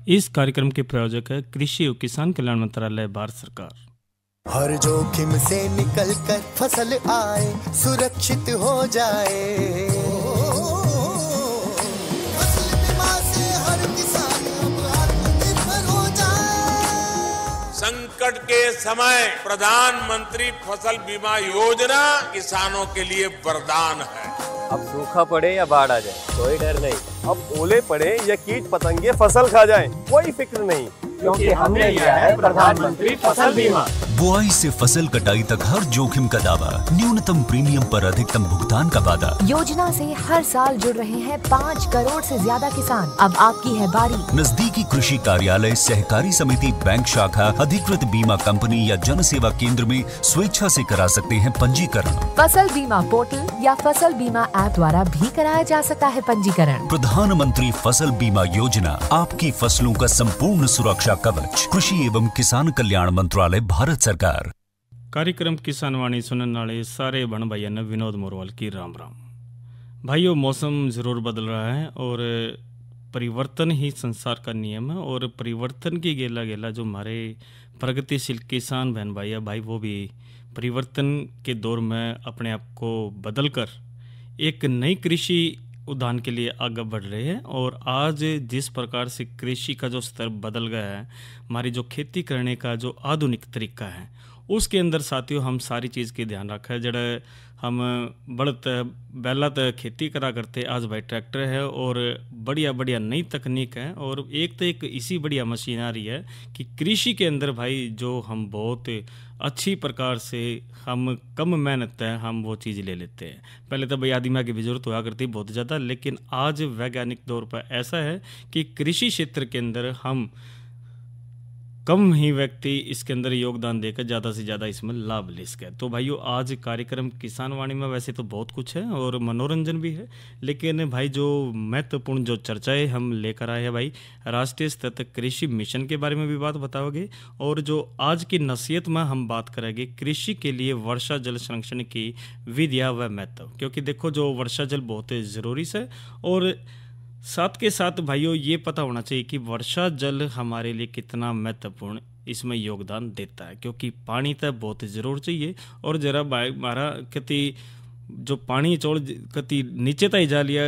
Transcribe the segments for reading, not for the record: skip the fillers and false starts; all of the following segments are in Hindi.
इस कार्यक्रम के प्रायोजक है कृषि और किसान कल्याण मंत्रालय, भारत सरकार। हर जोखिम से निकल कर फसल आए, सुरक्षित हो जाए, फसल बीमा से हर किसान अब आत्मनिर्भर हो जाए। संकट के समय प्रधानमंत्री फसल बीमा योजना किसानों के लिए वरदान है। अब सूखा पड़े या बाढ़ आ जाए कोई डर नहीं, अब ओले पड़े या कीट पतंगे फसल खा जाए कोई फिक्र नहीं, क्योंकि हमने लिया है प्रधानमंत्री फसल बीमा। बुआई से फसल कटाई तक हर जोखिम का दावा, न्यूनतम प्रीमियम पर अधिकतम भुगतान का वादा। योजना से हर साल जुड़ रहे हैं 5 करोड़ से ज्यादा किसान। अब आपकी है बारी। नजदीकी कृषि कार्यालय, सहकारी समिति, बैंक शाखा, अधिकृत बीमा कंपनी या जन सेवा केंद्र में स्वेच्छा से करा सकते हैं पंजीकरण। फसल बीमा पोर्टल या फसल बीमा ऐप द्वारा भी कराया जा सकता है पंजीकरण। प्रधानमंत्री फसल बीमा योजना, आपकी फसलों का संपूर्ण सुरक्षा कवच। कृषि एवं किसान कल्याण मंत्रालय, भारत सरकार। कार्यक्रम किसान वाणी सुनने वाले सारे बहन भाइयों ने विनोद मोरवाल की राम राम। भाइयों, मौसम ज़रूर बदल रहा है और परिवर्तन ही संसार का नियम है, और परिवर्तन की गेला गेला जो हमारे प्रगतिशील किसान बहन भाई है भाई, वो भी परिवर्तन के दौर में अपने आप को बदल कर एक नई कृषि उद्यान के लिए आगे बढ़ रहे हैं। और आज जिस प्रकार से कृषि का जो स्तर बदल गया है, हमारी जो खेती करने का जो आधुनिक तरीका है, उसके अंदर साथियों हम सारी चीज़ के ध्यान रखा है। जड़ा हम बढ़त पहला तो खेती करा करते, आज भाई ट्रैक्टर है और बढ़िया बढ़िया नई तकनीक है, और एक तो एक इसी बढ़िया मशीन आ रही है कि कृषि के अंदर भाई जो हम बहुत अच्छी प्रकार से हम कम मेहनत है हम वो चीज़ ले लेते हैं। पहले तो भाई आदिमा की भी जरूरत हुआ करती बहुत ज़्यादा, लेकिन आज वैज्ञानिक तौर पर ऐसा है कि कृषि क्षेत्र के अंदर हम कम ही व्यक्ति इसके अंदर योगदान देकर ज़्यादा से ज़्यादा इसमें लाभ ले सके। तो भाइयों, आज कार्यक्रम किसान वाणी में वैसे तो बहुत कुछ है और मनोरंजन भी है, लेकिन भाई जो महत्वपूर्ण जो चर्चाएं हम लेकर आए हैं भाई, राष्ट्रीय स्तर तक कृषि मिशन के बारे में भी बात बताओगे, और जो आज की नसीहत में हम बात करेंगे कृषि के लिए वर्षा जल संरक्षण की विधियाँ व महत्व। क्योंकि देखो, जो वर्षा जल बहुत ज़रूरी है, और साथ के साथ भाइयों ये पता होना चाहिए कि वर्षा जल हमारे लिए कितना महत्वपूर्ण इसमें योगदान देता है। क्योंकि पानी तो बहुत ज़रूर चाहिए, और जरा हमारा कति जो पानी चौड़ कति नीचे तक जा लिया,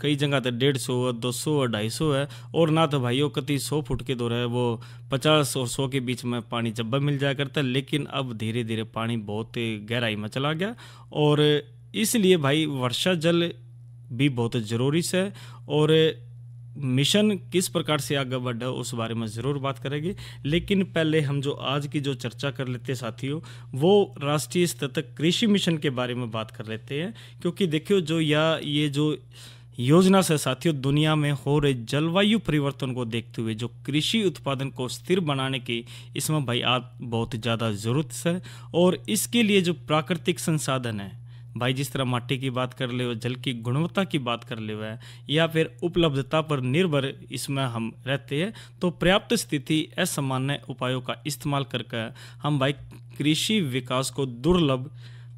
कई जगह तो 150, 200 और 250 है, और ना तो भाइयों कति 100 फुट के दौर है, वो 50 और 100 के बीच में पानी जब मिल जाया करता है। लेकिन अब धीरे धीरे पानी बहुत गहराई में चला गया, और इसलिए भाई वर्षा जल भी बहुत ज़रूरी है। और मिशन किस प्रकार से आगे बढ़ा उस बारे में ज़रूर बात करेंगे, लेकिन पहले हम जो आज की जो चर्चा कर लेते हैं साथियों, वो राष्ट्रीय स्तर तक कृषि मिशन के बारे में बात कर लेते हैं। क्योंकि देखियो, जो ये जो योजना से साथियों दुनिया में हो रहे जलवायु परिवर्तन को देखते हुए जो कृषि उत्पादन को स्थिर बनाने की इसमें भाई आज बहुत ज़्यादा ज़रूरत है। और इसके लिए जो प्राकृतिक संसाधन है भाई, जिस तरह माटी की बात कर ले, जल की गुणवत्ता की बात कर ले, या फिर उपलब्धता पर निर्भर इसमें हम रहते हैं, तो पर्याप्त स्थिति असामान्य उपायों का इस्तेमाल करके हम भाई कृषि विकास को दुर्लभ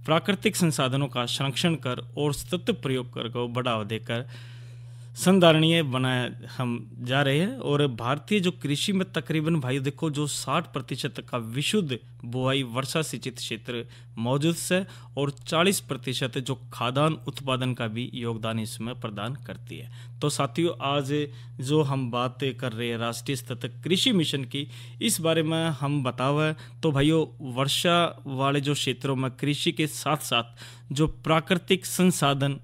प्राकृतिक संसाधनों का संरक्षण कर और सतत प्रयोग कर बढ़ावा देकर संधारणीय बनाए हम जा रहे हैं। और भारतीय जो कृषि में तकरीबन भाई देखो, जो 60% का विशुद्ध बुआई वर्षा सिंचित क्षेत्र मौजूद है, और 40% जो खाद्यान्न उत्पादन का भी योगदान इसमें प्रदान करती है। तो साथियों, आज जो हम बात कर रहे हैं राष्ट्रीय स्तर तक कृषि मिशन की, इस बारे में हम बतावा तो भाइयों, वर्षा वाले जो क्षेत्रों में कृषि के साथ साथ जो प्राकृतिक संसाधन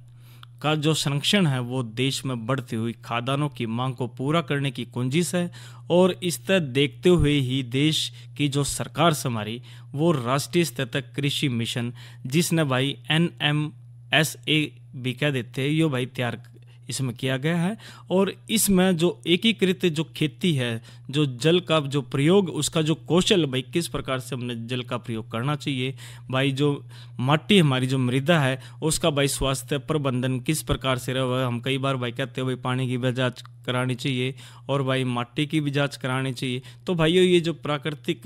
का जो संरक्षण है वो देश में बढ़ती हुई खाद्यान्नों की मांग को पूरा करने की कुंजिश है। और इस तरह देखते हुए ही देश की जो सरकार से हमारी वो राष्ट्रीय स्तर तक कृषि मिशन, जिसने भाई NMSA भी कह देते हैं, यो भाई तैयार इसमें किया गया है। और इसमें जो एकीकृत जो खेती है, जो जल का जो प्रयोग, उसका जो कौशल भाई किस प्रकार से हमने जल का प्रयोग करना चाहिए, भाई जो माटी हमारी जो मृदा है उसका भाई स्वास्थ्य प्रबंधन किस प्रकार से रहा। हम कई बार भाई कहते हैं भाई पानी की भी जाँच करानी चाहिए और भाई माटी की भी जाँच करानी चाहिए। तो भाइयों, ये जो प्राकृतिक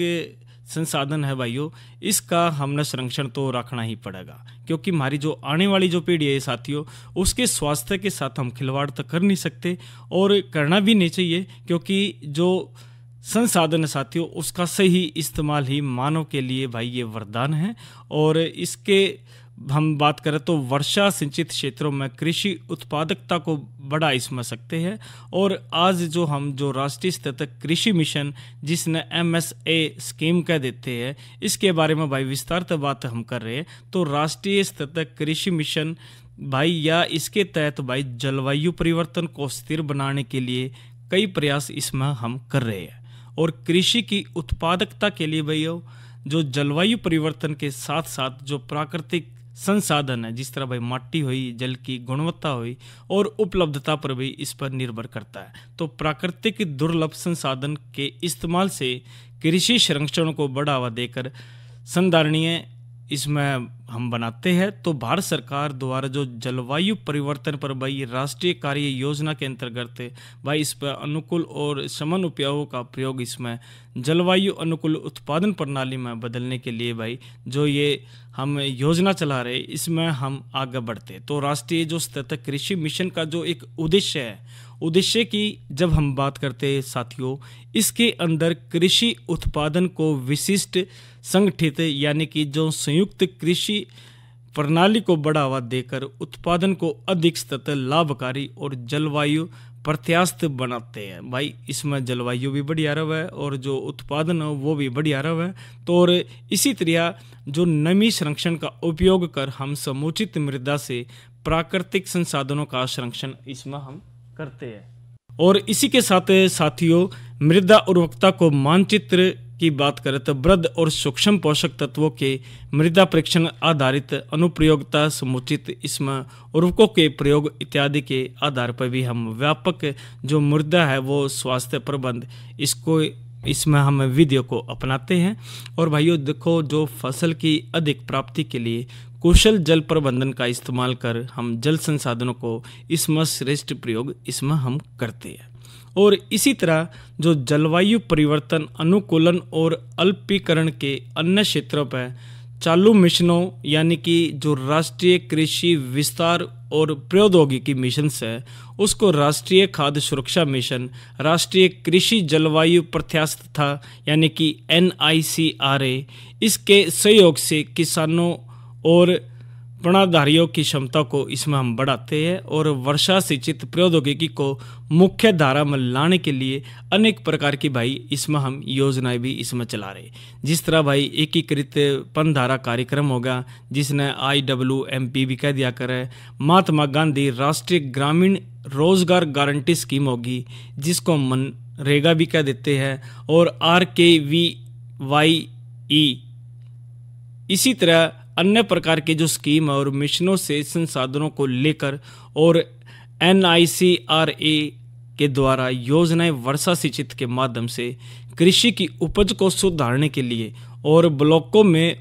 संसाधन है भाइयों, इसका हमने संरक्षण तो रखना ही पड़ेगा, क्योंकि हमारी जो आने वाली जो पीढ़ी है साथियों, उसके स्वास्थ्य के साथ हम खिलवाड़ तो कर नहीं सकते और करना भी नहीं चाहिए, क्योंकि जो संसाधन है साथियों उसका सही इस्तेमाल ही मानव के लिए भाई ये वरदान है। और इसके हम बात करें तो वर्षा सिंचित क्षेत्रों में कृषि उत्पादकता को बढ़ा इसमें सकते हैं। और आज जो राष्ट्रीय स्तर तक कृषि मिशन जिसने MSA स्कीम कह देते हैं, इसके बारे में भाई विस्तार से बात हम कर रहे हैं। तो राष्ट्रीय स्तर तक कृषि मिशन भाई या इसके तहत भाई जलवायु परिवर्तन को स्थिर बनाने के लिए कई प्रयास इसमें हम कर रहे हैं। और कृषि की उत्पादकता के लिए भैया जो जलवायु परिवर्तन के साथ साथ जो प्राकृतिक संसाधन है, जिस तरह भाई माटी हुई, जल की गुणवत्ता हुई और उपलब्धता पर भी इस पर निर्भर करता है। तो प्राकृतिक दुर्लभ संसाधन के इस्तेमाल से कृषि संरक्षण को बढ़ावा देकर संधारणीय इसमें हम बनाते हैं। तो भारत सरकार द्वारा जो जलवायु परिवर्तन पर भाई राष्ट्रीय कार्य योजना के अंतर्गत भाई इस पर अनुकूल और समान उपायों का प्रयोग इसमें जलवायु अनुकूल उत्पादन प्रणाली में बदलने के लिए भाई जो ये हम योजना चला रहे, इसमें हम आगे बढ़ते। तो राष्ट्रीय जो स्तर तक कृषि मिशन का जो एक उद्देश्य है, उद्देश्य की जब हम बात करते हैं साथियों, इसके अंदर कृषि उत्पादन को विशिष्ट संगठित यानी कि जो संयुक्त कृषि प्रणाली को बढ़ावा देकर उत्पादन को अधिक सतत लाभकारी और जलवायु प्रत्यास्थ बनाते हैं। भाई इसमें जलवायु भी बढ़िया रहा है और जो उत्पादन है वो भी बढ़िया रहा है। तो और इसी तरह जो नमी संरक्षण का उपयोग कर हम समुचित मृदा से प्राकृतिक संसाधनों का संरक्षण इसमें हम करते हैं। और इसी के साथ साथियों मृदा उर्वरकता को मानचित्र की बात करें तो वृद्ध और सूक्ष्म पोषक तत्वों के मृदा परीक्षण आधारित अनुप्रयोगता समुचित इसमें उर्वरकों के प्रयोग इत्यादि के आधार पर भी हम व्यापक जो मृदा है वो स्वास्थ्य प्रबंध इसमें हम विधियों को अपनाते हैं। और भाइयों देखो जो फसल की अधिक प्राप्ति के लिए कुशल जल प्रबंधन का इस्तेमाल कर हम जल संसाधनों को इसमें श्रेष्ठ प्रयोग इसमें हम करते हैं। और इसी तरह जो जलवायु परिवर्तन अनुकूलन और अल्पीकरण के अन्य क्षेत्रों पर चालू मिशनों यानी कि जो राष्ट्रीय कृषि विस्तार और प्रौद्योगिकी मिशन है उसको राष्ट्रीय खाद्य सुरक्षा मिशन, राष्ट्रीय कृषि जलवायु प्रत्यास्थता यानी कि NICRA, इसके सहयोग से किसानों और प्रणाधारियों की क्षमता को इसमें हम बढ़ाते हैं। और वर्षा सिंचित प्रौद्योगिकी को मुख्य धारा में लाने के लिए अनेक प्रकार की भाई इसमें हम योजनाएं भी इसमें चला रहे, जिस तरह भाई एकीकृत पनधारा कार्यक्रम होगा जिसने IWMP भी कह दिया करे, महात्मा गांधी राष्ट्रीय ग्रामीण रोजगार गारंटी स्कीम होगी जिसको मनरेगा भी कह देते हैं, और RKVYE, इसी तरह अन्य प्रकार के जो स्कीम और मिशनों से संसाधनों को लेकर और NICRA के द्वारा योजनाएं वर्षा सिंचित के माध्यम से कृषि की उपज को सुधारने के लिए और ब्लॉकों में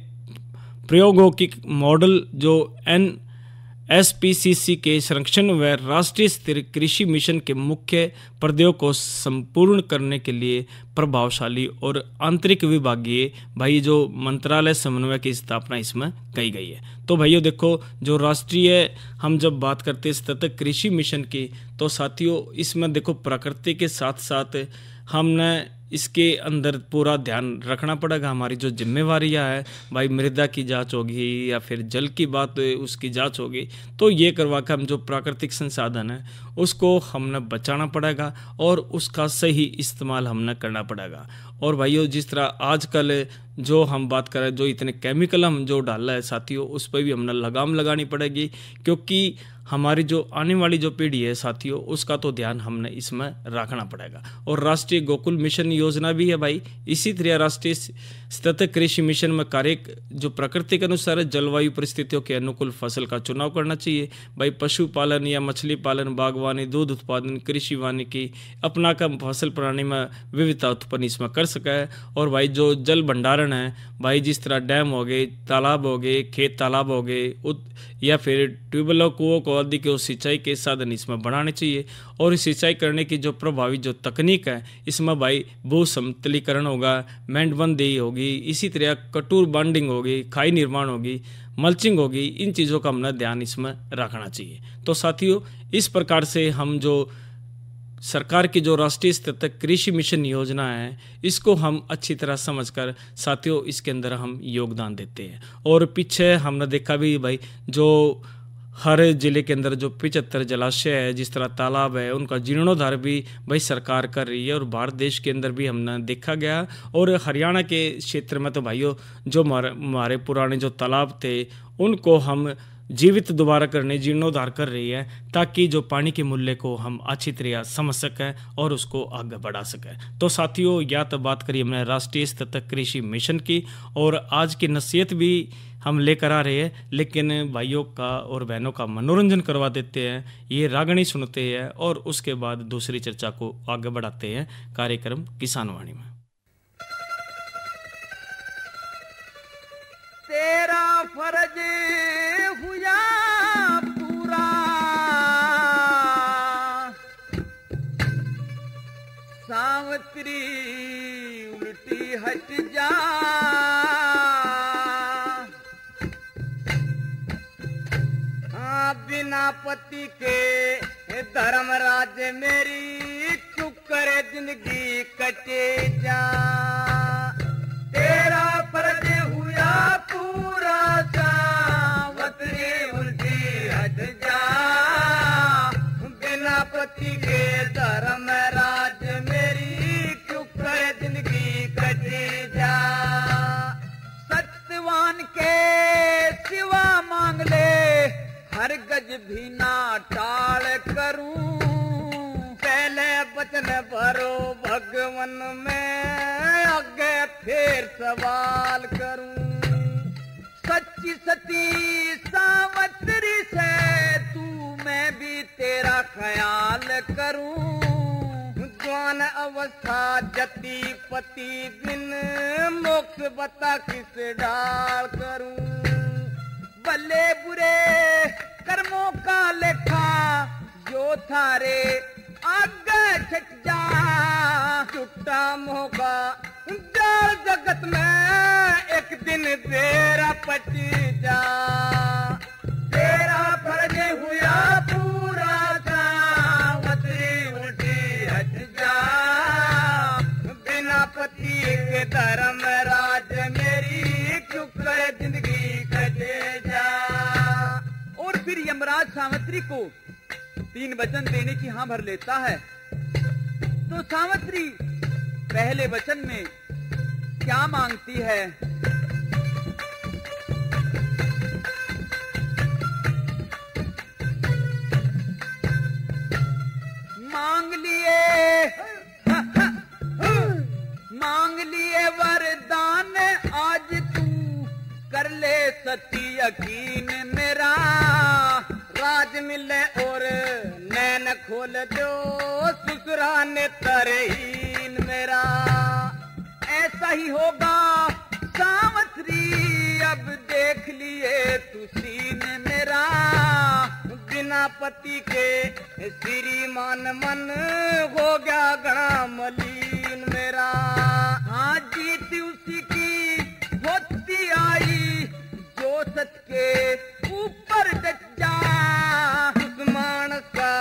प्रौद्योगिक मॉडल जो NSPCC के संरक्षण व राष्ट्रीय स्तर कृषि मिशन के मुख्य प्रदेयों को संपूर्ण करने के लिए प्रभावशाली और आंतरिक विभागीय भाई जो मंत्रालय समन्वय की स्थापना इसमें की गई है। तो भाइयों देखो जो राष्ट्रीय हम जब बात करते हैं सतत कृषि मिशन की, तो साथियों इसमें देखो प्रकृति के साथ साथ हमने इसके अंदर पूरा ध्यान रखना पड़ेगा। हमारी जो जिम्मेवारियां है भाई मृदा की जांच होगी या फिर जल की बात उसकी जांच होगी, तो ये करवा कर हम जो प्राकृतिक संसाधन है उसको हमने बचाना पड़ेगा और उसका सही इस्तेमाल हमने करना पड़ेगा। और भाइयों जिस तरह आजकल जो हम बात कर रहे हैं जो इतने केमिकल हम जो डाल रहे हैं साथियों, उस पर भी हमने लगाम लगानी पड़ेगी, क्योंकि हमारी जो आने वाली जो पीढ़ी है साथियों उसका तो ध्यान हमने इसमें रखना पड़ेगा। और राष्ट्रीय गोकुल मिशन योजना भी है भाई, इसी तरह राष्ट्रीय सतत कृषि मिशन में कार्य जो प्रकृति के अनुसार जलवायु परिस्थितियों के अनुकूल फसल का चुनाव करना चाहिए। भाई पशुपालन या मछली पालन, बागवानी, दूध उत्पादन, कृषि वानिकी अपना का फसल प्रणाली में विविधता उत्पन्न इसमें कर सका है। और भाई जो जल भंडारण है भाई जिस तरह डैम हो गए, तालाब हो गए, खेत तालाब हो गए या फिर ट्यूबवेलों कुओं को आबादी के उस सिंचाई के साधन इसमें बढ़ाने चाहिए। और सिंचाई करने की जो प्रभावी जो तकनीक है इसमें भाई भू समतलीकरण होगा, मेंढबंदी होगी, इसी तरह कटूर बांडिंग होगी, खाई निर्माण होगी, मल्चिंग होगी, इन चीज़ों का हमने ध्यान इसमें रखना चाहिए। तो साथियों, इस प्रकार से हम जो सरकार की जो राष्ट्रीय स्तर तक कृषि मिशन योजना है इसको हम अच्छी तरह समझकर साथियों इसके अंदर हम योगदान देते हैं। और पीछे हमने देखा भी भाई जो हर जिले के अंदर जो 75 जलाशय है, जिस तरह तालाब है, उनका जीर्णोद्धार भी भाई सरकार कर रही है। और भारत देश के अंदर भी हमने देखा गया। और हरियाणा के क्षेत्र में तो भाइयों जो हमारे पुराने जो तालाब थे उनको हम जीवित दोबारा करने, जीर्णोद्धार कर रही है, ताकि जो पानी के मूल्य को हम अच्छी तरह समझ सकें और उसको आगे बढ़ा सकें। तो साथियों, या तो बात करी हमने राष्ट्रीय स्तर तक कृषि मिशन की, और आज की नसीहत भी हम लेकर आ रहे हैं, लेकिन भाइयों का और बहनों का मनोरंजन करवा देते हैं, ये रागनी सुनते हैं और उसके बाद दूसरी चर्चा को आगे बढ़ाते हैं कार्यक्रम किसान वाणी में। तेरा फर्ज हुआ पूरा, सावत्री उल्टी हट जा, बिना पति के धर्मराज मेरी चुप करे जिंदगी कटे जा। तेरा फर्ज हुआ पूरा, सावत्री उल्टी हट जा, बिना पति के धर्मराज मेरी चुप करे जिंदगी कटे जा। सत्यवान के सिवा मांग ले, हर गज भी ना टाल करूं, पहले वचन भरो भगवन में, आगे फिर सवाल करूं। सच्ची सती सावत्री से तू मैं भी तेरा ख्याल करूं, जवान अवस्था जति पति दिन, मोक्ष बता किस डाल करूं। भले बुरे कर्मों का लेखा जो थारे आगे छट जा, छुट्टा मौका जाल जगत में एक दिन तेरा पट जा। तेरा फर्ज हुआ पूरा, सावत्री उल्टी हट जा, बिना पति के धर्मराज मेरी चुप करे जिंदगी कटे जा। और फिर यमराज सावित्री को 3 वचन देने की हाँ भर लेता है। तो सावित्री पहले वचन में क्या मांगती है? मांग लिए वरदान आज तू, कर ले सती यकीन मेरा, राज मिले और नैन खोल दो, ससुरा ने तरहीन मेरा। ऐसा ही होगा सावित्री, अब देख लिए तू सीन मेरा, बिना पति के श्रीमान मन हो गया गणा मलिन मेरा। हाँ जीत उसी की होती आई, जो सच के ऊपर डट जा, उस मानस का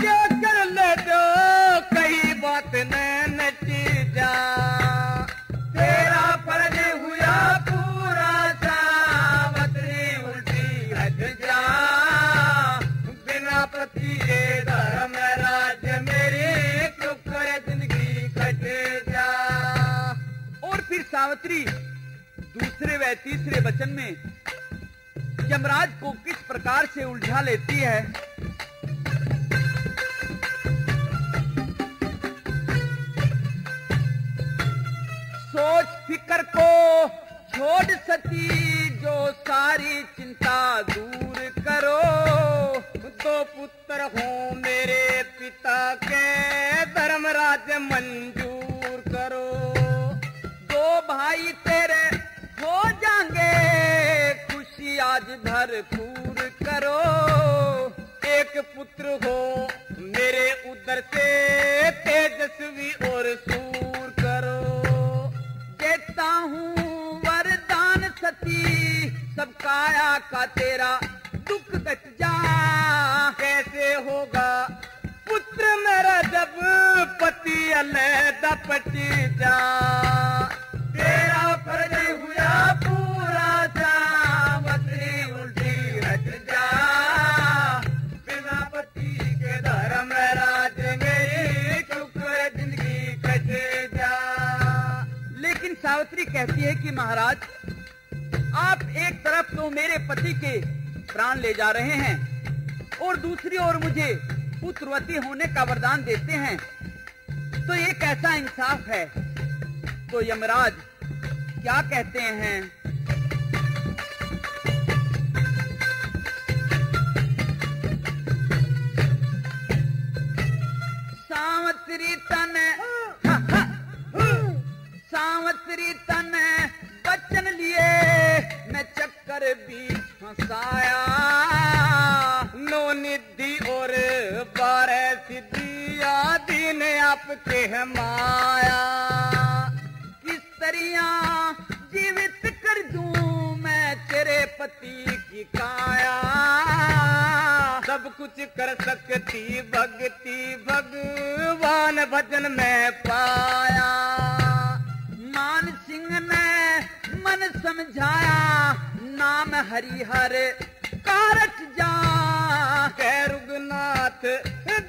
क्या कर ले जो कहीं बात न नच जा। तेरा फर्ज हुआ पूरा, सावित्री उल्टी हट जा, बिना पति के धर्मराज मेरी चुप करे जिंदगी कटे जा। और फिर सावित्री दूसरे व तीसरे वचन में यमराज को किस प्रकार से उलझा लेती है? सोच फिकर को छोड़ सती, जो सारी चिंता दूर करो, 2 पुत्र हो मेरे पिता के, धर्मराज मंजूर करो। 2 भाई तेरे हो जाएंगे, खुशी आज भरपूर करो, हो मेरे उदर से तेजस्वी और सूर करो। देता हूँ वरदान सती सब काया का तेरा दुख कट जा। कैसे होगा पुत्र मेरा जब पति अलहदा पटी जा। तेरा फर्ज हुआ पूरा जा बदली उल्टी रच जा। बिना पति के धर्म राज मेरी शुक्र जिंदगी कटे जा। लेकिन सावित्री कहती है कि महाराज आप एक तरफ तो मेरे पति के प्राण ले जा रहे हैं और दूसरी ओर मुझे पुत्रवती होने का वरदान देते हैं, तो ये कैसा इंसाफ है। तो यमराज क्या कहते हैं, सावत्री तन सावत्री तन बचन लिए मैं चक्कर बीच फंसाया। नो निधि और 12 सिद्धिया दीन आपके है माया। किस तरह जीवित कर दूं मैं तेरे पति की काया। सब कुछ कर सकती भक्ति भगवान भजन में पाया। मान सिंह ने मन समझाया नाम हरिहर कारट जा। कह रुगनाथ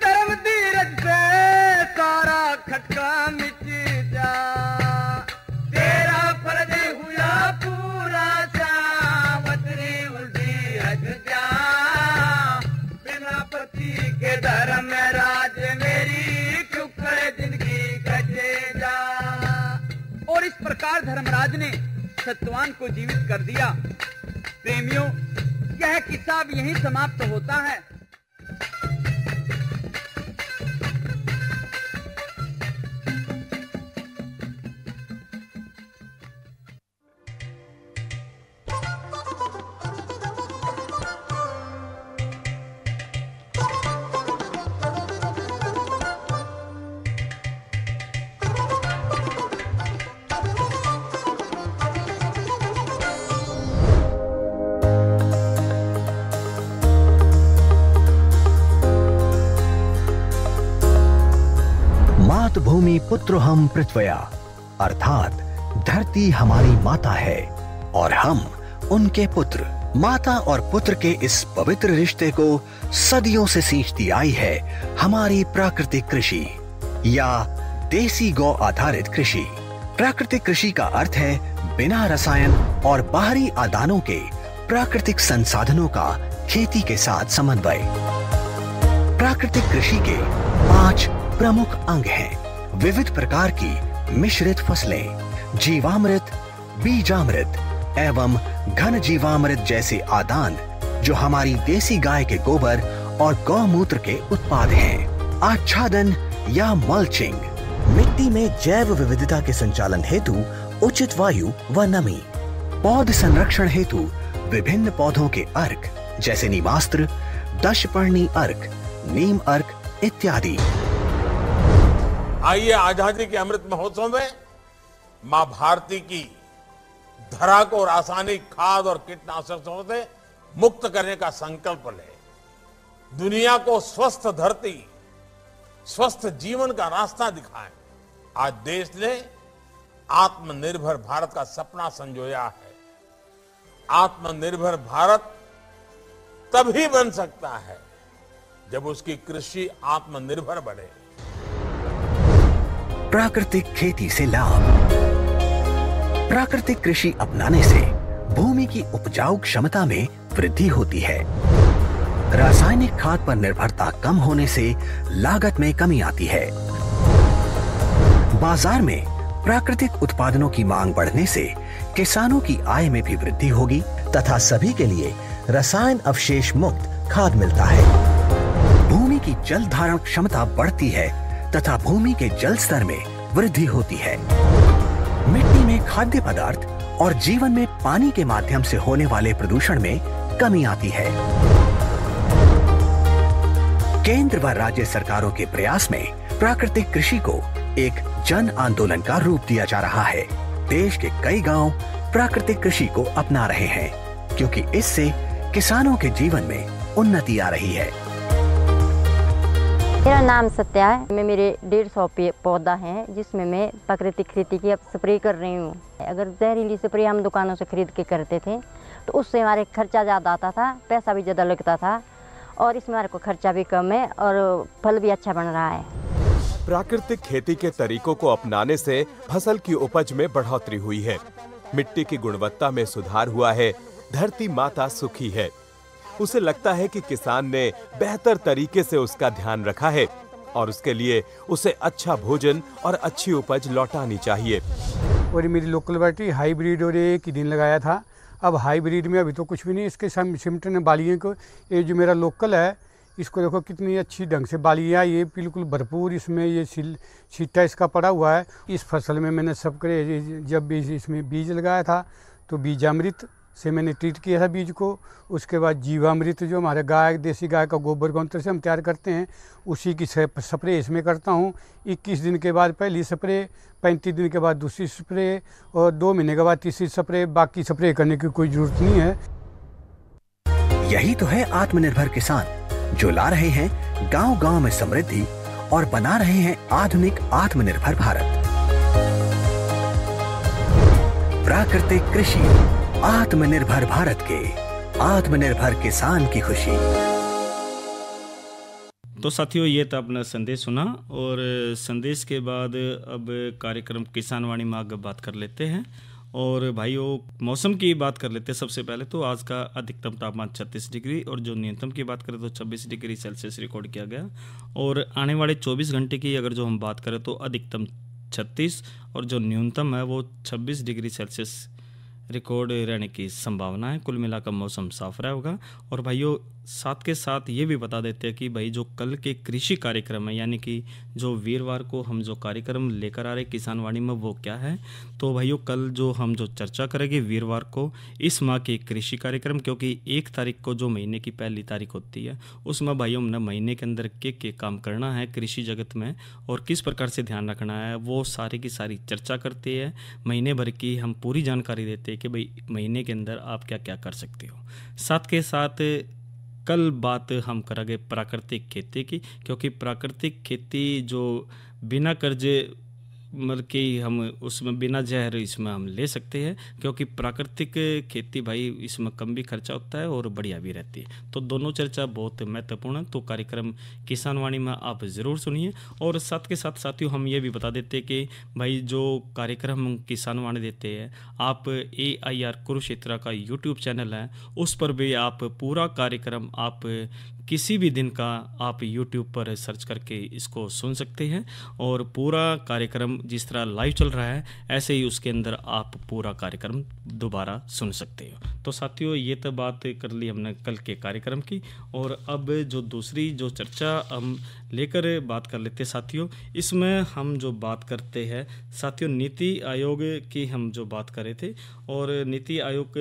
धर्म धीरज से सारा खटका मिट जा। तेरा फर्ज हुआ पूरा सावत्री उल्टी हट जा। बिना पति के धर्म राज मेरी शुक्र जिंदगी कटे जा। और इस प्रकार धर्मराज ने सत्यवान को जीवित कर दिया। प्रेमियों, यह किस्सा अब यहीं समाप्त होता है। भूमि पुत्र हम पृथ्व्या, अर्थात धरती हमारी माता है और हम उनके पुत्र। माता और पुत्र के इस पवित्र रिश्ते को सदियों से सींचती आई है हमारी प्राकृतिक कृषि या देसी गौ आधारित कृषि। प्राकृतिक कृषि का अर्थ है बिना रसायन और बाहरी आदानों के प्राकृतिक संसाधनों का खेती के साथ समन्वय। प्राकृतिक कृषि के 5 प्रमुख अंग हैं: विविध प्रकार की मिश्रित फसलें, जीवामृत, बीजामृत एवं घन जीवामृत जैसे आदान जो हमारी देसी गाय के गोबर और गौमूत्र के उत्पाद हैं। आच्छादन या मल्चिंग, मिट्टी में जैव विविधता के संचालन हेतु उचित वायु व नमी। पौध संरक्षण हेतु विभिन्न पौधों के अर्क जैसे नीमास्त्र, दशपर्णी अर्क, नीम अर्क इत्यादि। आइए आजादी के अमृत महोत्सव में मां भारती की धरा को रासायनिक खाद और कीटनाशकों से मुक्त करने का संकल्प ले। दुनिया को स्वस्थ धरती, स्वस्थ जीवन का रास्ता दिखाएं। आज देश ने आत्मनिर्भर भारत का सपना संजोया है। आत्मनिर्भर भारत तभी बन सकता है जब उसकी कृषि आत्मनिर्भर बने। प्राकृतिक खेती से लाभ। प्राकृतिक कृषि अपनाने से भूमि की उपजाऊ क्षमता में वृद्धि होती है। रासायनिक खाद पर निर्भरता कम होने से लागत में कमी आती है। बाजार में प्राकृतिक उत्पादनों की मांग बढ़ने से किसानों की आय में भी वृद्धि होगी तथा सभी के लिए रसायन अवशेष मुक्त खाद मिलता है। भूमि की जल धारण क्षमता बढ़ती है तथा भूमि के जल स्तर में वृद्धि होती है। मिट्टी में खाद्य पदार्थ और जीवन में पानी के माध्यम से होने वाले प्रदूषण में कमी आती है। केंद्र व राज्य सरकारों के प्रयास में प्राकृतिक कृषि को एक जन आंदोलन का रूप दिया जा रहा है। देश के कई गांव प्राकृतिक कृषि को अपना रहे हैं, क्योंकि इससे किसानों के जीवन में उन्नति आ रही है। मेरा नाम सत्या है। मैं मेरे 150 पौधा हैं जिसमें मैं प्राकृतिक खेती की अब स्प्रे कर रही हूँ। अगर जहरीली स्प्रे हम दुकानों से खरीद के करते थे तो उससे हमारे खर्चा ज़्यादा आता था, पैसा भी ज़्यादा लगता था, और इसमें हमारे को खर्चा भी कम है और फल भी अच्छा बन रहा है। प्राकृतिक खेती के तरीकों को अपनाने से फसल की उपज में बढ़ोतरी हुई है, मिट्टी की गुणवत्ता में सुधार हुआ है, धरती माता सुखी है। उसे लगता है कि किसान ने बेहतर तरीके से उसका ध्यान रखा है और उसके लिए उसे अच्छा भोजन और अच्छी उपज लौटानी चाहिए। और मेरी लोकल वैरायटी हाइब्रिड और एक ही दिन लगाया था। अब हाइब्रिड में अभी तो कुछ भी नहीं, इसके सिमटने बालियों को, ये जो मेरा लोकल है इसको देखो कितनी अच्छी ढंग से बालियाँ, ये बिल्कुल भरपूर इसमें ये छिट्टा इसका पड़ा हुआ है। इस फसल में मैंने सबके जब भी इसमें बीज लगाया था तो बीजामृत से मैंने ट्रीट किया था बीज को। उसके बाद जीवामृत जो हमारे गाय, देसी गाय का गोबर गौंत्र से हम तैयार करते हैं, उसी की स्प्रे इसमें करता हूँ। 21 दिन के बाद पहली स्प्रे, 35 दिन के बाद दूसरी स्प्रे और 2 महीने के बाद तीसरी स्प्रे। बाकी स्प्रे करने की कोई जरूरत नहीं है। यही तो है आत्मनिर्भर किसान, जो ला रहे हैं गांव-गांव में समृद्धि और बना रहे हैं आधुनिक आत्मनिर्भर भारत। प्राकृतिक कृषि, आत्मनिर्भर भारत के आत्मनिर्भर किसान की खुशी। तो साथियों, ये तो अपना संदेश सुना, और संदेश के बाद अब कार्यक्रम किसान वाणी में आगे बात कर लेते हैं। और भाइयों, मौसम की बात कर लेते हैं। सबसे पहले तो आज का अधिकतम तापमान 36 डिग्री और जो न्यूनतम की बात करें तो 26 डिग्री सेल्सियस रिकॉर्ड किया गया। और आने वाले 24 घंटे की अगर जो हम बात करें तो अधिकतम 36 और जो न्यूनतम है वो 26 डिग्री सेल्सियस रिकॉर्ड रहने की संभावना है। कुल मिलाकर मौसम साफ रहा होगा। और भाइयों, साथ के साथ ये भी बता देते हैं कि भाई जो कल के कृषि कार्यक्रम है, यानी कि जो वीरवार को हम जो कार्यक्रम लेकर आ रहे किसान वाणी में, वो क्या है। तो भाइयों, कल जो हम जो चर्चा करेंगे वीरवार को इस माह के कृषि कार्यक्रम, क्योंकि 1 तारीख को जो महीने की पहली तारीख होती है उसमें भाइयों हमने महीने के अंदर के काम करना है कृषि जगत में और किस प्रकार से ध्यान रखना है, वो सारी की सारी चर्चा करते हैं। महीने भर की हम पूरी जानकारी देते हैं कि भाई महीने के अंदर आप क्या क्या कर सकते हो। साथ के साथ कल बात हम करेंगे प्राकृतिक खेती की, क्योंकि प्राकृतिक खेती जो बिना कर्जे मतलब कि हम उसमें बिना जहर इसमें हम ले सकते हैं, क्योंकि प्राकृतिक खेती भाई इसमें कम भी खर्चा होता है और बढ़िया भी रहती है। तो दोनों चर्चा बहुत महत्वपूर्ण है। तो कार्यक्रम किसान वाणी में आप ज़रूर सुनिए। और साथ के साथ साथियों, हम ये भी बता देते हैं कि भाई जो कार्यक्रम हम किसान वाणी देते हैं, आप AIR कुरुक्षेत्र का YouTube चैनल है, उस पर भी आप पूरा कार्यक्रम आप किसी भी दिन का आप YouTube पर सर्च करके इसको सुन सकते हैं। और पूरा कार्यक्रम जिस तरह लाइव चल रहा है ऐसे ही उसके अंदर आप पूरा कार्यक्रम दोबारा सुन सकते हो। तो साथियों, ये तो बात कर ली हमने कल के कार्यक्रम की। और अब जो दूसरी जो चर्चा हम लेकर बात कर लेते हैं साथियों, इसमें हम जो बात करते हैं साथियों नीति आयोग की हम जो बात कर रहे थे। और नीति आयोग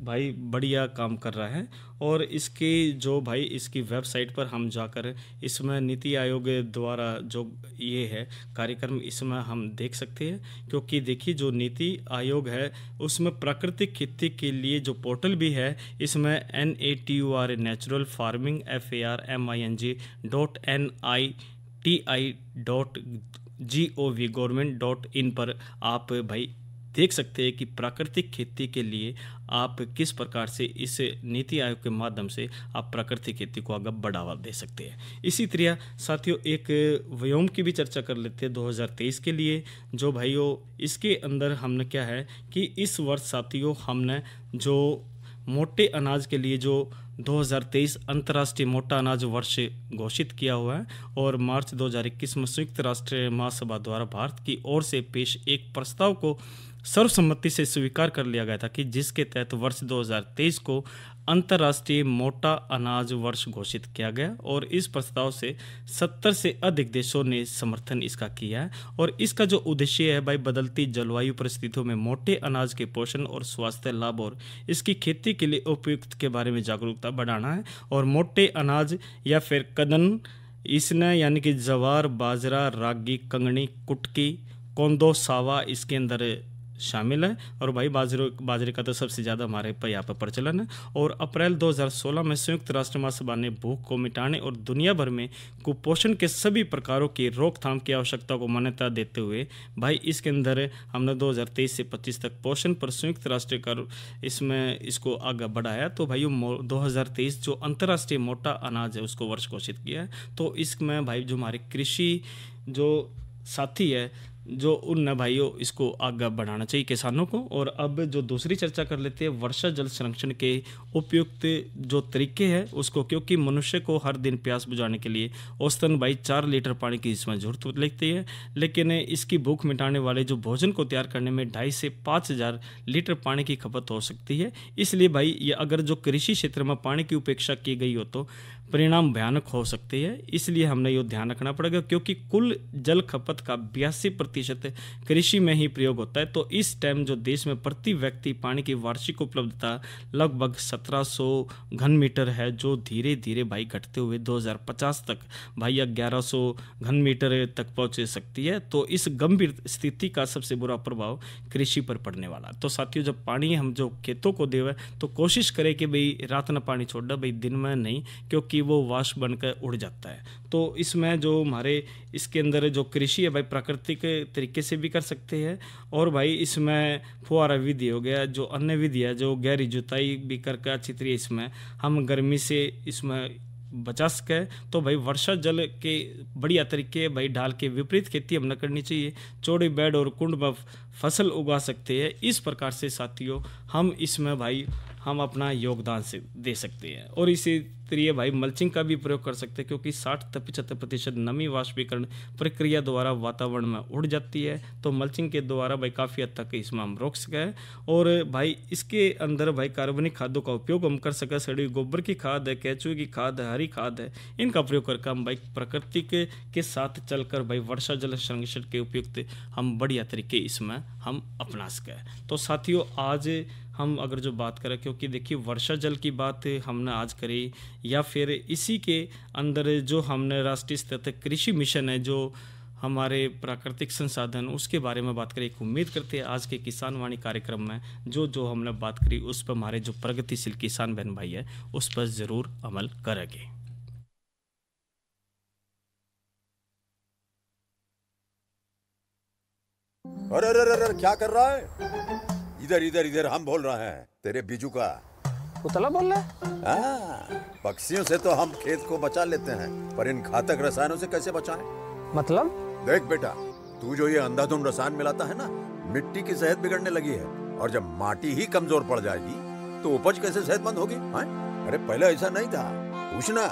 भाई बढ़िया काम कर रहा है। और इसकी जो भाई इसकी वेबसाइट पर हम जाकर इसमें नीति आयोग द्वारा जो ये है कार्यक्रम इसमें हम देख सकते हैं। क्योंकि देखिए, जो नीति आयोग है उसमें प्राकृतिक खेती के लिए जो पोर्टल भी है, इसमें NATUR नेचुरल फार्मिंग FARMING.NITI.gov गवर्नमेंट.in पर आप भाई देख सकते हैं कि प्राकृतिक खेती के लिए आप किस प्रकार से इस नीति आयोग के माध्यम से आप प्राकृतिक खेती को आगे बढ़ावा दे सकते हैं। इसी तरह साथियों, एक व्योम की भी चर्चा कर लेते हैं 2023 के लिए। जो भाइयों, इसके अंदर हमने क्या है कि इस वर्ष साथियों हमने जो मोटे अनाज के लिए जो 2023 अंतर्राष्ट्रीय मोटा अनाज वर्ष घोषित किया हुआ है। और मार्च 2021 में संयुक्त राष्ट्र महासभा द्वारा भारत की ओर से पेश एक प्रस्ताव को सर्वसम्मति से स्वीकार कर लिया गया था कि जिसके तहत वर्ष 2023 को अंतर्राष्ट्रीय मोटा अनाज वर्ष घोषित किया गया। और इस प्रस्ताव से 70 से अधिक देशों ने समर्थन इसका किया है। और इसका जो उद्देश्य है भाई, बदलती जलवायु परिस्थितियों में मोटे अनाज के पोषण और स्वास्थ्य लाभ और इसकी खेती के लिए उपयुक्त के बारे में जागरूकता बढ़ाना है। और मोटे अनाज या फिर कदन इसने यानी कि जवार, बाजरा, रागी, कंगनी, कुटकी, कोंदो, सावा इसके अंदर शामिल है। और भाई बाजरे का तो सबसे ज़्यादा हमारे पर यहाँ पर प्रचलन है। और अप्रैल 2016 में संयुक्त राष्ट्र महासभा ने भूख को मिटाने और दुनिया भर में कुपोषण के सभी प्रकारों की रोकथाम की आवश्यकता को मान्यता देते हुए भाई इसके अंदर हमने 2023 से 25 तक पोषण पर संयुक्त राष्ट्र का इसमें इसको आगे बढ़ाया। तो भाई 2023 जो अंतर्राष्ट्रीय मोटा अनाज है उसको वर्ष घोषित किया है। तो इसमें भाई जो हमारे कृषि जो साथी है जो उन भाइयों इसको आगे बढ़ाना चाहिए किसानों को। और अब जो दूसरी चर्चा कर लेते हैं वर्षा जल संरक्षण के उपयुक्त जो तरीके हैं उसको, क्योंकि मनुष्य को हर दिन प्यास बुझाने के लिए औसतन भाई 4 लीटर पानी की इसमें जरूरत लगती है, लेकिन इसकी भूख मिटाने वाले जो भोजन को तैयार करने में 2,500 से 5,000 लीटर पानी की खपत हो सकती है। इसलिए भाई ये अगर जो कृषि क्षेत्र में पानी की उपेक्षा की गई हो तो परिणाम भयानक हो सकते हैं। इसलिए हमने ये ध्यान रखना पड़ेगा, क्योंकि कुल जल खपत का 82% कृषि में ही प्रयोग होता है। तो इस टाइम जो देश में प्रति व्यक्ति पानी की वार्षिक उपलब्धता लगभग 1700 घन मीटर है, जो धीरे धीरे भाई घटते हुए 2050 तक भाई 1100 घन मीटर तक पहुंच सकती है। तो इस गंभीर स्थिति का सबसे बुरा प्रभाव कृषि पर पड़ने वाला। तो साथियों जब पानी हम जो खेतों को देवे तो कोशिश करें कि भाई रात में पानी छोड़ दे, भाई दिन में नहीं, क्योंकि वो वाष्प बनकर उड़ जाता है। तो इसमें जो हमारे इसके अंदर जो कृषि है भाई प्राकृतिक तरीके से भी कर सकते हैं। और भाई इसमें फुहारा विधि हो गया, जो अन्य विधि है जो गहरी जुताई भी करके अच्छी तरह इसमें हम गर्मी से इसमें बचा सके। तो भाई वर्षा जल के बढ़िया तरीके भाई ढाल के विपरीत खेती हम न करनी चाहिए, चौड़े बेड और कुंड में फसल उगा सकते हैं। इस प्रकार से साथियों हम इसमें भाई हम अपना योगदान से दे सकते हैं। और इसी तरह भाई मल्चिंग का भी प्रयोग कर सकते हैं, क्योंकि 60-75% नमी वाष्पीकरण प्रक्रिया द्वारा वातावरण में उड़ जाती है। तो मल्चिंग के द्वारा भाई काफ़ी हद तक इसमें हम रोक सकें। और भाई इसके अंदर भाई कार्बनिक खादों का उपयोग हम कर सकें, सड़ी गोबर की खाद है, केंचुए की खाद है, हरी खाद है, इनका प्रयोग करके हम भाई प्रकृति के साथ चलकर भाई वर्षा जल संरक्षण के उपयुक्त हम बढ़िया तरीके इसमें हम अपना सकें। तो साथियों आज हम अगर जो बात करें, क्योंकि देखिए वर्षा जल की बात हमने आज करी, या फिर इसी के अंदर जो हमने राष्ट्रीय स्तर तक कृषि मिशन है जो हमारे प्राकृतिक संसाधन उसके बारे में बात करें। उम्मीद करते हैं आज के किसान वाणी कार्यक्रम में जो हमने बात करी उस पर हमारे जो प्रगतिशील किसान बहन भाई है उस पर ज़रूर अमल करेंगे। अरे अरे अरे क्या कर रहा है? इधर इधर इधर हम बोल रहे हैं तेरे बीजू का। उतला बोल रहा है? पक्षियों से तो हम खेत को बचा लेते हैं, पर इन घातक रसायनों से कैसे बचाएं? मतलब? देख बेटा, तू जो ये अंधाधुंध रसायन मिलाता है ना, मिट्टी की सेहत बिगड़ने लगी है। और जब माटी ही कमजोर पड़ जाएगी तो उपज कैसे सेहतमंद होगी? अरे पहले ऐसा नहीं था, पूछना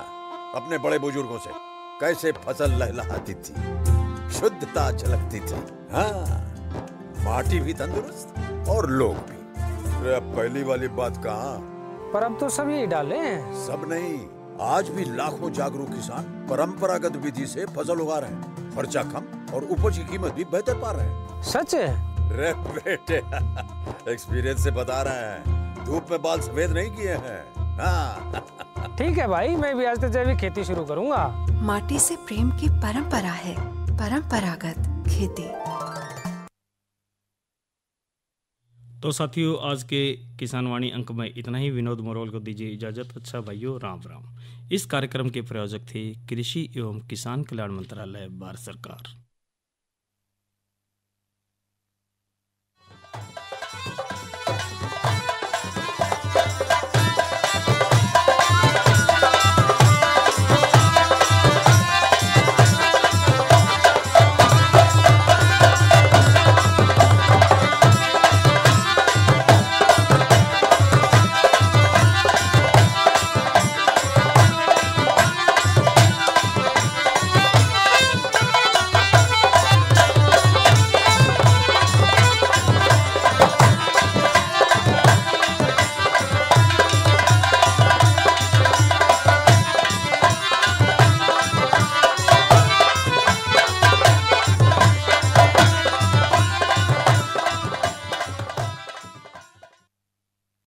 अपने बड़े बुजुर्गों से, कैसे फसल लहलहाती थी, शुद्धता झलकती थी। हाँ, माटी भी तंदुरुस्त और लोग भी। अब पहली वाली बात कहाँ? पर अब तो सब यही डाले हैं। सब नहीं, आज भी लाखों जागरूक किसान परंपरागत विधि से फसल उगा रहे हैं, खर्चा कम और उपज की कीमत भी बेहतर पा रहे हैं। सच है? रे बेटे एक्सपीरियंस से बता रहे हैं, धूप में बाल सफेद नहीं किए हैं। हाँ। ठीक है भाई, मैं भी आज से जैविक खेती शुरू करूंगा। माटी से प्रेम की परंपरा है परंपरागत खेती। तो साथियों आज के किसान वाणी अंक में इतना ही। विनोद मोरवाल को दीजिए इजाजत। अच्छा भाइयों, राम राम। इस कार्यक्रम के प्रायोजक थे कृषि एवं किसान कल्याण मंत्रालय, भारत सरकार।